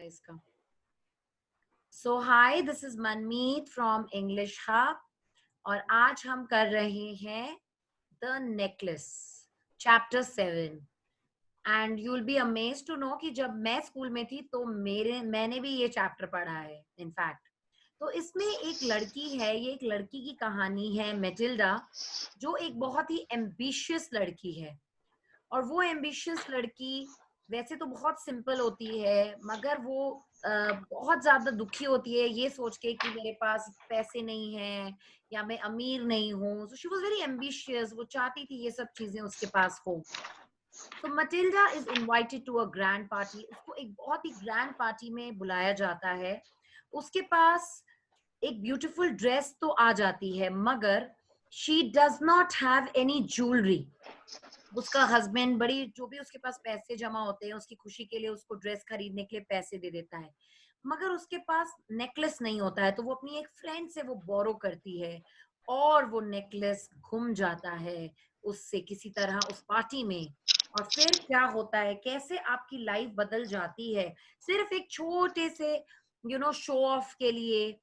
है इसका. So hi, this is Manmeet from English Hub और आज हम कर रहे हैं The Necklace Chapter 7 and you will be amazed to know कि जब मैं स्कूल में थी तो मैंने भी ये चैप्टर पढ़ा है in fact. तो इसमें एक लड़की है, ये एक लड़की की कहानी है मेटिल्डा, जो एक बहुत ही एम्बिशियस लड़की है. और वो एम्बिशियस लड़की वैसे तो बहुत सिंपल होती है, मगर वो बहुत ज्यादा दुखी होती है ये सोच के कि मेरे पास पैसे नहीं है या मैं अमीर नहीं हूँ. So she was very ambitious, वो चाहती थी ये सब चीजें उसके पास हो. तो Matilda is invited to a grand party. उसको एक बहुत ही ग्रैंड पार्टी में बुलाया जाता है. उसके पास एक ब्यूटीफुल ड्रेस तो आ जाती है, मगर she does not have any jewellery. उसका हस्बैंड बड़ी जो भी उसके पास पैसे जमा होते हैं उसकी खुशी के लिए उसको ड्रेस खरीदने के लिए पैसे दे देता है, मगर उसके पास नेकलेस नहीं होता है. तो वो अपनी एक फ्रेंड से वो बोरो करती है और वो नेकलेस घुम जाता है उससे किसी तरह उस पार्टी में. और फिर क्या होता है, कैसे आपकी लाइफ बदल जाती है सिर्फ एक छोटे से शो ऑफ के लिए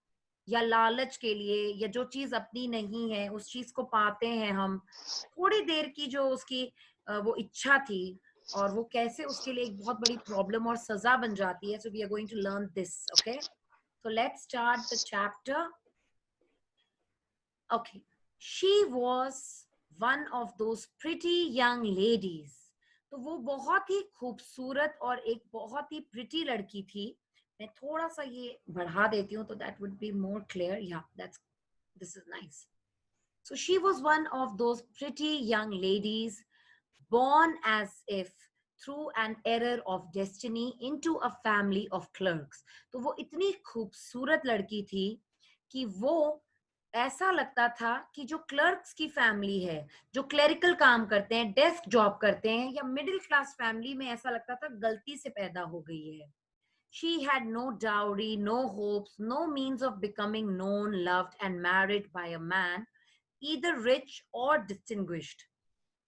या लालच के लिए, या जो चीज अपनी नहीं है उस चीज को पाते हैं हम. थोड़ी देर की जो उसकी वो इच्छा थी, और वो कैसे उसके लिए एक बहुत बड़ी प्रॉब्लम और सजा बन जाती है. So we are going to learn this. Okay, so let's start the chapter. Okay, she was one of those pretty young ladies. तो वो बहुत ही खूबसूरत और एक बहुत ही प्रिटी लड़की थी. मैं थोड़ा सा ये बढ़ा देती हूँ तो that would be more clear. Yeah that's this is nice. So she was one of those pretty young ladies born as if through an error of destiny into a family of clerks. तो वो इतनी खूबसूरत लड़की थी कि वो ऐसा लगता था कि जो क्लर्क्स की फैमिली है, जो क्लेरिकल काम करते हैं, डेस्क जॉब करते हैं, या मिडिल क्लास फैमिली में ऐसा लगता था गलती से पैदा हो गई है. She had no dowry, no hopes, no means of becoming known, loved, and married by a man, either rich or distinguished.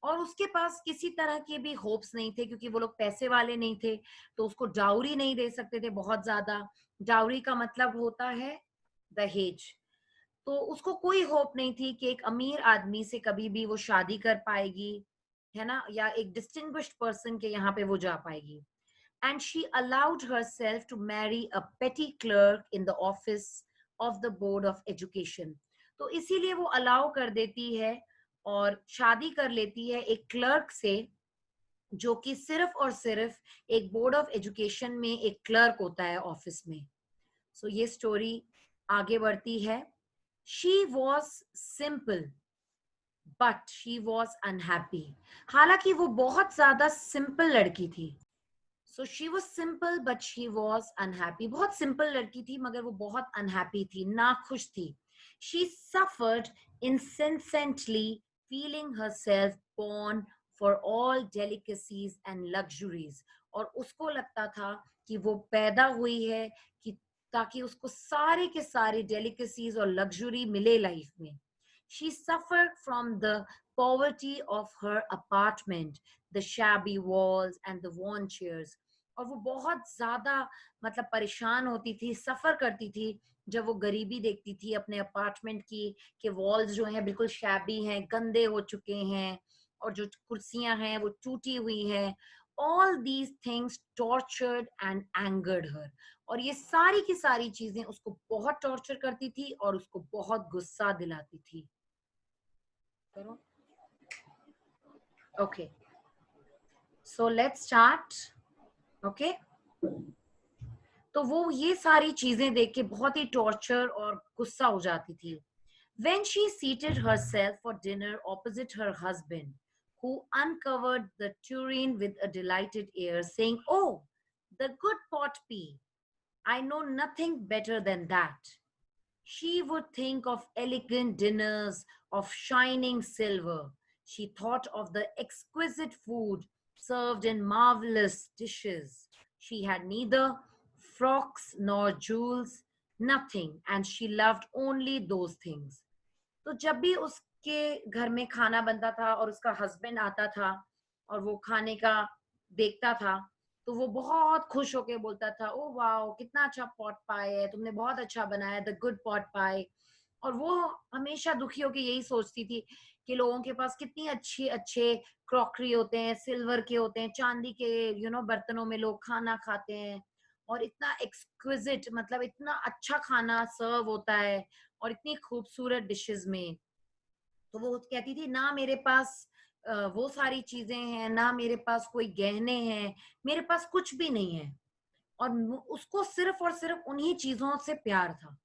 और उसके पास किसी तरह के भी होप्स नहीं थे, क्योंकि वो लोग पैसे वाले नहीं थे, तो उसको डाउरी नहीं दे सकते थे बहुत ज्यादा. डाउरी का मतलब होता है दहेज. तो उसको कोई होप नहीं थी कि एक अमीर आदमी से कभी भी वो शादी कर पाएगी, है ना, या एक डिस्टिंग्विश्ड पर्सन के यहाँ पे वो जा पाएगी. And she allowed herself to marry a petty clerk in the office of the Board of Education. तो इसीलिए वो अलाउ कर देती है और शादी कर लेती है एक क्लर्क से, जो कि सिर्फ और सिर्फ एक बोर्ड ऑफ एजुकेशन में एक क्लर्क होता है ऑफिस में. सो ये स्टोरी आगे बढ़ती है. She was simple but she was unhappy. हालांकि वो बहुत ज्यादा सिंपल लड़की थी. So she was simple but she was unhappy. बहुत सिंपल लड़की थी मगर वो बहुत अनहैप्पी थी, नाखुश थी. She suffered incessantly, feeling herself born for all delicacies and luxuries. और उसको लगता था कि वो पैदा हुई है कि ताकि उसको सारे के सारे delicacies और luxury मिले लाइफ में. She suffered from the poverty of her apartment, the shabby walls and the worn chairs. और वो बहुत ज्यादा मतलब परेशान होती थी, सफर करती थी जब वो गरीबी देखती थी अपने अपार्टमेंट की, कि वॉल्स जो हैं बिल्कुल शैबी हैं, गंदे हो चुके हैं, और जो कुर्सियां हैं वो टूटी हुई हैं. All these things tortured and angered her. और ये सारी की सारी चीजें उसको बहुत टॉर्चर करती थी और उसको बहुत गुस्सा दिलाती थी. करो. Okay, so let's start. Okay, तो वो ये सारी चीजें देख के बहुत ही टॉर्चर और गुस्सा हो जाती थी. When she seated herself for dinner opposite her husband, who uncovered the tureen with a delighted air, saying, "Oh, the good pot pea! I know nothing better than that." She would think of elegant dinners of shining silver. She thought of the exquisite food served in marvelous dishes. She had neither frocks nor jewels, nothing, and she loved only those things. तो जब भी उसके घर में खाना बनता था और उसका हस्बैंड आता था और वो खाने का देखता था, तो वो बहुत खुश होके बोलता था, ओ वाओ कितना अच्छा पॉट पाई है, तुमने बहुत अच्छा बनाया, द गुड पॉट पाई। और वो हमेशा दुखी होके यही सोचती थी कि लोगों के पास कितनी अच्छी अच्छे क्रॉकरी होते हैं, सिल्वर के होते हैं, चांदी के बर्तनों में लोग खाना खाते हैं, और इतना एक्सक्विजिट, मतलब इतना अच्छा खाना सर्व होता है और इतनी खूबसूरत डिशेस में। तो वो कहती थी ना मेरे पास वो सारी चीजें हैं, ना मेरे पास कोई गहने हैं, मेरे पास कुछ भी नहीं है। और उसको सिर्फ और सिर्फ उन्हीं चीजों से प्यार था।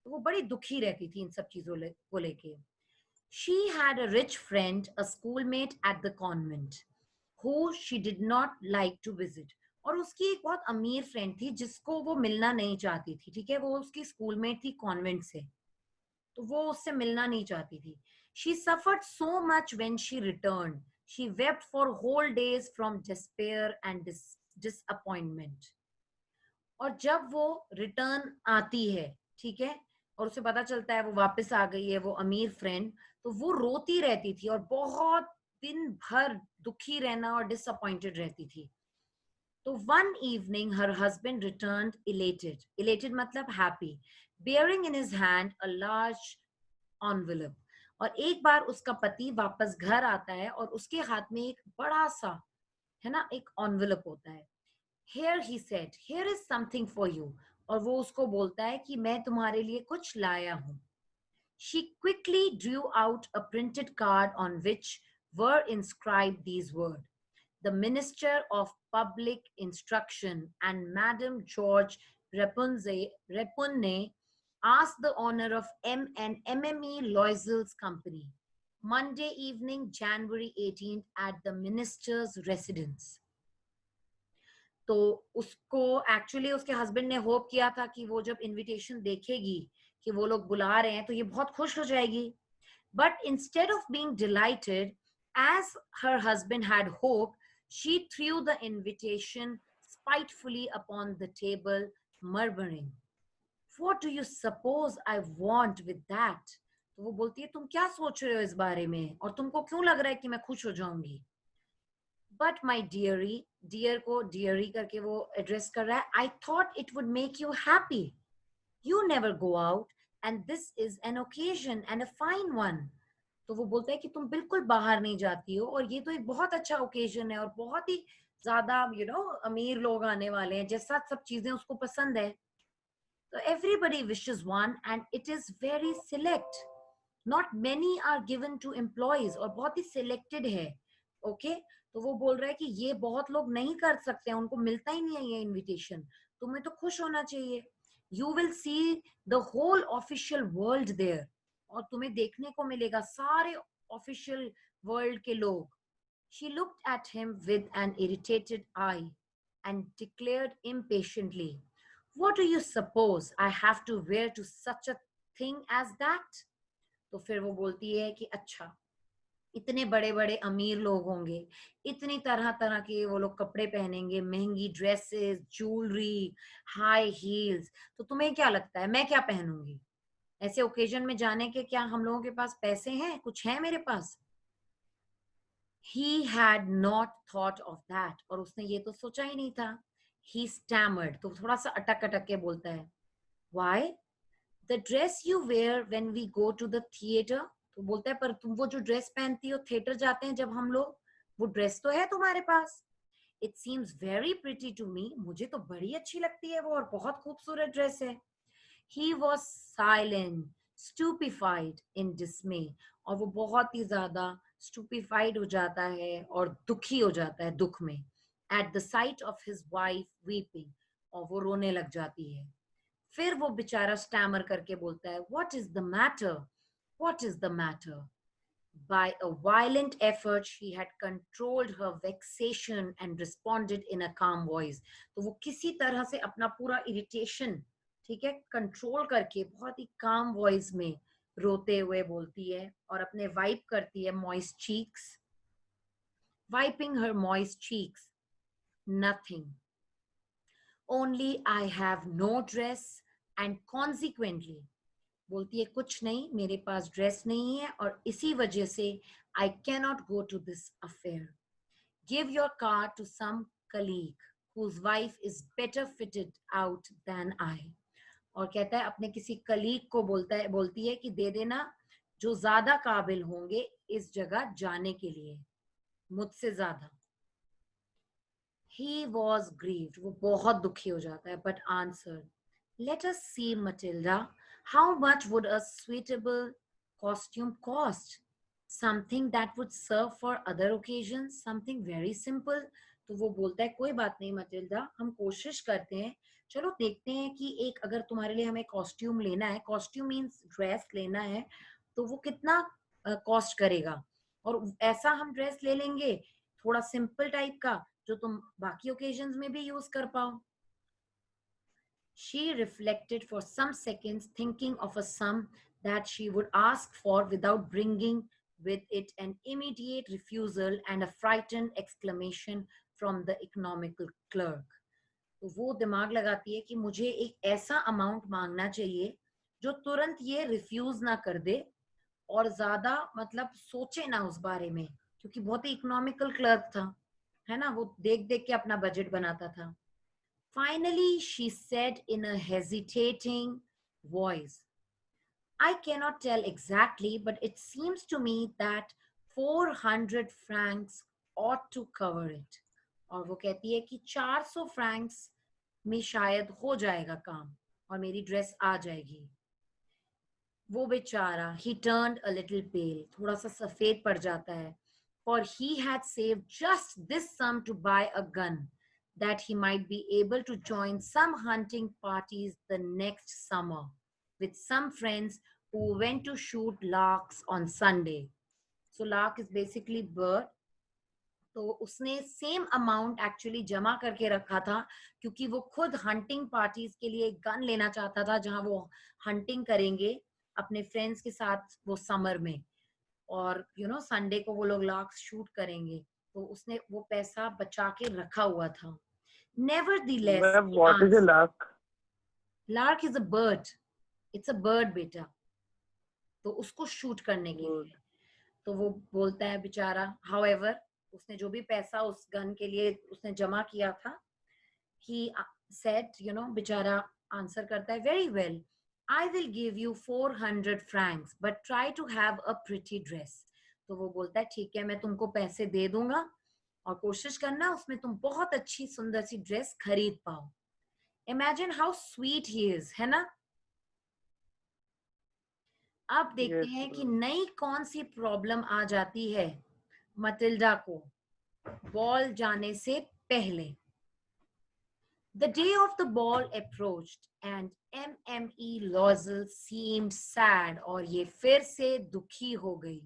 तो वो बड़ी दुखी रहती थी इन सब चीजों को लेके। She had a rich friend, a schoolmate at the convent, who she did not like to visit. और उसकी एक बहुत अमीर फ्रेंड थी जिसको वो मिलना नहीं चाहती थी, ठीक है, वो उसकी स्कूलमेट थी कॉन्वेंट से, तो वो उससे मिलना नहीं चाहती थी। She suffered so much when she returned. She wept for whole days from despair and disappointment. और जब वो रिटर्न आती है, ठीक है, और उसे पता चलता है वो वापस आ गई है, वो अमीर फ्रेंड, तो वो रोती रहती थी और बहुत दिन भर दुखी रहना और डिसअपॉइंटेड रहती थी। तो one evening her husband returned elated, elated मतलब happy, bearing in his hand a large envelope। और एक बार उसका पति वापस घर आता है और उसके हाथ में एक बड़ा सा, है ना, एक एनवेलप होता है। Here he said, here is something for you। और वो उसको बोलता है कि मैं तुम्हारे लिए कुछ लाया हूँ। She quickly drew out a printed card on which were inscribed these words: the Minister of Public Instruction and Madame George Repunne asked the honor of M and MME Loisel's company, Monday evening, January 18th, at the minister's residence। तो उसको actually उसके husband ने hope किया था कि वो जब invitation देखेगी कि वो लोग बुला रहे हैं तो ये बहुत खुश हो जाएगी। But instead of being delighted, as her husband had hoped, she threw the invitation spitefully upon the table, murmuring, "What do you suppose I want with that?" तो वो बोलती है, तुम क्या सोच रहे हो इस बारे में, और तुमको क्यों लग रहा है कि मैं खुश हो जाऊंगी? But my dearie, dear को dearie करके वो एड्रेस कर रहा है, I thought it would make you happy. You never go out, and this is an occasion and a fine one। तो वो बोलता है कि तुम बिल्कुल बाहर नहीं जाती हो और ये तो एक बहुत अच्छा ओकेजन है और बहुत ही ज्यादा अमीर लोग आने वाले हैं, जैसा सब चीजें उसको पसंद है। तो everybody wishes one and it is very select, not many are given to employees, और बहुत ही selected है। ओके तो वो बोल रहा है कि ये बहुत लोग नहीं कर सकते हैं, उनको मिलता ही नहीं है ये इनविटेशन, तुम्हें तो खुश होना चाहिए। You will see the whole official world there, और तुम्हें देखने को मिलेगा सारे ऑफिशियल वर्ल्ड के लोग। She looked at him with an irritated eye and declared impatiently, "What do you suppose I have to wear to such a thing as that?" तो फिर वो बोलती है कि अच्छा, इतने बड़े बड़े अमीर लोग होंगे, इतनी तरह तरह के वो लोग कपड़े पहनेंगे, महंगी ड्रेसेस, ज्वेलरी, हाई हील्स, तो तुम्हें क्या लगता है मैं क्या पहनूंगी? ऐसे ओकेजन में जाने के क्या हम लोगों के पास पैसे हैं, कुछ है मेरे पास? He had not thought of that, और उसने ये तो सोचा ही नहीं था। He stammered, तो थोड़ा सा अटक अटक के बोलता है, Why? The dress you wear when we go to the theater। तो बोलता है पर तुम वो जो ड्रेस पहनती हो थिएटर जाते हैं जब हम लोग, वो ड्रेस तो है तुम्हारे पास। It seems very pretty to me, मुझे तो बड़ी अच्छी लगती है वो और बहुत खूबसूरत ड्रेस है। He was silent, stupefied in dismay, और वो बहुत ही ज्यादा stupefied हो जाता है और दुखी हो जाता है दुख में, at the sight of his wife weeping, और वो रोने लग जाती है। फिर वो बेचारा स्टैमर करके बोलता है, "What is the matter? What is the matter?" By a violent effort, she had controlled her vexation and responded in a calm voice। तो वो किसी तरह से अपना पूरा इरिटेशन, ठीक है, कंट्रोल करके बहुत ही काम वॉइस में रोते हुए बोलती है और अपने वाइप करती है moist cheeks, wiping her moist cheeks, "Nothing, only I have no dress and consequently", बोलती है कुछ नहीं, मेरे पास ड्रेस नहीं है और इसी वजह से I can not go to this affair. Give your card to some colleague, whose wife is better fitted out than I. और कहता है अपने किसी कलीग को बोलती है कि दे देना जो ज्यादा काबिल होंगे इस जगह जाने के लिए, मुझसे ज्यादा. He was grieved. वो बहुत दुखी हो जाता है, but answered, "Let us see, Matilda. How much would a suitable costume cost? Something that would serve for other occasions. Something very simple." तो वो बोलता है कोई बात नहीं मटिल्डा, हम कोशिश करते हैं, चलो देखते हैं कि एक अगर तुम्हारे लिए हमें कॉस्ट्यूम लेना है, कॉस्ट्यूम मीन्स ड्रेस लेना है, तो वो कितना कॉस्ट करेगा, और ऐसा हम ड्रेस ले लेंगे थोड़ा सिंपल टाइप का जो तुम बाकी ओकेजन्स में भी यूज कर पाओ. She reflected for some seconds, thinking of a sum that she would ask for without bringing with it an immediate refusal and a frightened exclamation from the economical clerk. तो वो दिमाग लगाती है कि मुझे एक ऐसा अमाउंट मांगना चाहिए जो तुरंत ये रिफ्यूज ना कर दे और ज्यादा मतलब सोचे ना उस बारे में, क्योंकि बहुत ही इकोनॉमिकल क्लर्क था, है ना, वो देख देख के अपना बजट बनाता था. Finally, she said in a hesitating voice, "I cannot tell exactly, but it seems to me that 400 francs ought to cover it." और वो कहती है कि 400 francs में शायद हो जाएगा काम और मेरी ड्रेस आ जाएगी. वो बेचारा, he turned a little pale, थोड़ा सा सफेद पड़ जाता है, for he had saved just this sum to buy a gun that he might be able to join some hunting parties the next summer with some friends who went to shoot larks on Sunday. So lark is basically bird. तो उसने same amount actually जमा करके रखा था क्योंकि वो खुद hunting parties के लिए गन लेना चाहता था जहां वो हंटिंग करेंगे अपने फ्रेंड्स के साथ वो समर में, और संडे को वो लोग लार्क्स शूट करेंगे, तो उसने वो पैसा बचा के रखा हुआ था. Nevertheless, what is a lark? Lark is a bird. It's a bird बेटा. तो उसको शूट करने के लिए, तो वो बोलता है बेचारा, however, उसने जो भी पैसा उस गन के लिए उसने जमा किया था, he said, बेचारा आंसर करता है, very well, I will give you 400 francs, but try to have a pretty dress. तो वो बोलता है ठीक है, मैं तुमको पैसे दे दूंगा और कोशिश करना उसमें तुम बहुत अच्छी सुंदर सी ड्रेस खरीद पाओ. Imagine how sweet he is, है ना. अब देखते हैं कि नई कौन सी प्रॉब्लम आ जाती है मटिल्डा को बॉल जाने से पहले. The day of the ball approached and MME Loisel seemed sad, और ये फिर से दुखी हो गई.